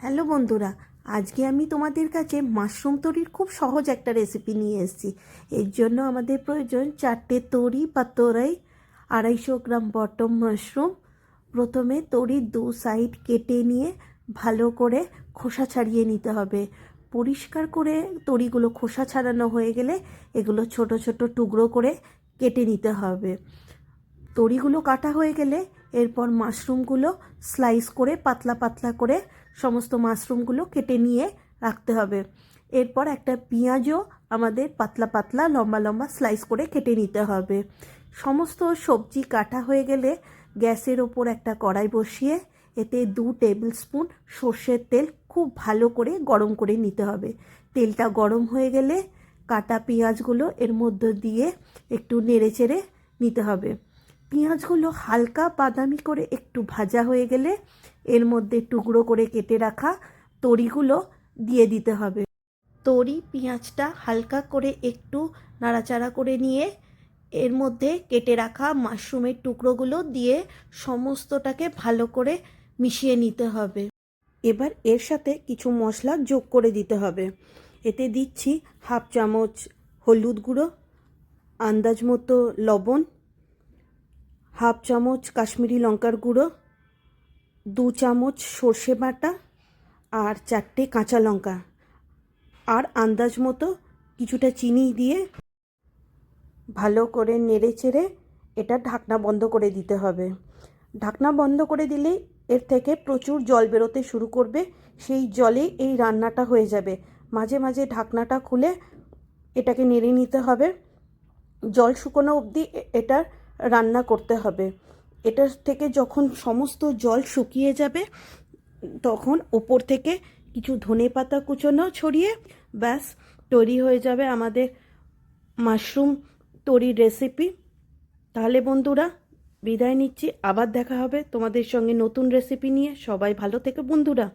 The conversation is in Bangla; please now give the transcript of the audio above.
হ্যালো বন্ধুরা, আজকে আমি তোমাদের কাছে মাশরুম তরির খুব সহজ একটা রেসিপি নিয়ে এসেছি। এর জন্য আমাদের প্রয়োজন 4টে তরি বা তোরাই, 250 গ্রাম বটম মাশরুম। প্রথমে তরির দু সাইড কেটে নিয়ে ভালো করে খোসা ছাড়িয়ে নিতে হবে। পরিষ্কার করে তরিগুলো খোসা ছাড়ানো হয়ে গেলে এগুলো ছোট ছোট টুকরো করে কেটে নিতে হবে। তরিগুলো কাটা হয়ে গেলে এরপর মাশরুমগুলো স্লাইস করে পাতলা পাতলা করে সমস্ত মাশরুমগুলো কেটে নিয়ে রাখতে হবে। এরপর একটা পেঁয়াজও আমাদের পাতলা পাতলা লম্বা লম্বা স্লাইস করে কেটে নিতে হবে। সমস্ত সবজি কাটা হয়ে গেলে গ্যাসের ওপর একটা কড়াই বসিয়ে এতে 2 টেবিল স্পুন সর্ষের তেল খুব ভালো করে গরম করে নিতে হবে। তেলটা গরম হয়ে গেলে কাটা পেঁয়াজগুলো এর মধ্যে দিয়ে একটু নেড়েচেড়ে নিতে হবে। পেঁয়াজগুলো হালকা বাদামি করে একটু ভাজা হয়ে গেলে এর মধ্যে টুকরো করে কেটে রাখা তরিগুলো দিয়ে দিতে হবে। তরি পেঁয়াজটা হালকা করে একটু নাড়াচাড়া করে নিয়ে এর মধ্যে কেটে রাখা মাশরুমের টুকরোগুলো দিয়ে সমস্তটাকে ভালো করে মিশিয়ে নিতে হবে। এবার এর সাথে কিছু মশলা যোগ করে দিতে হবে। এতে দিচ্ছি 1/2 চামচ হলুদ গুঁড়ো, আন্দাজ মতো লবণ, 1/2 চামচ কাশ্মীরি লঙ্কার গুঁড়ো, 2 চামচ সর্ষে বাটা আর 4টে কাঁচা লঙ্কা, আর আন্দাজ মতো কিছুটা চিনি দিয়ে ভালো করে নেড়েচেড়ে এটা ঢাকনা বন্ধ করে দিতে হবে। ঢাকনা বন্ধ করে দিলেই এর থেকে প্রচুর জল বেরোতে শুরু করবে। সেই জলেই এই রান্নাটা হয়ে যাবে। মাঝে মাঝে ঢাকনাটা খুলে এটাকে নেড়ে নিতে হবে। জল শুকনো অবধি এটা রান্না করতে হবে। এটার থেকে যখন সমস্ত জল শুকিয়ে যাবে তখন ওপর থেকে কিছু ধনেপাতা কুচোনো ছড়িয়ে ব্যাস তৈরি হয়ে যাবে আমাদের মাশরুম তরির রেসিপি। তাহলে বন্ধুরা বিদায় নিচ্ছি, আবার দেখা হবে তোমাদের সঙ্গে নতুন রেসিপি নিয়ে। সবাই ভালো থেকো বন্ধুরা।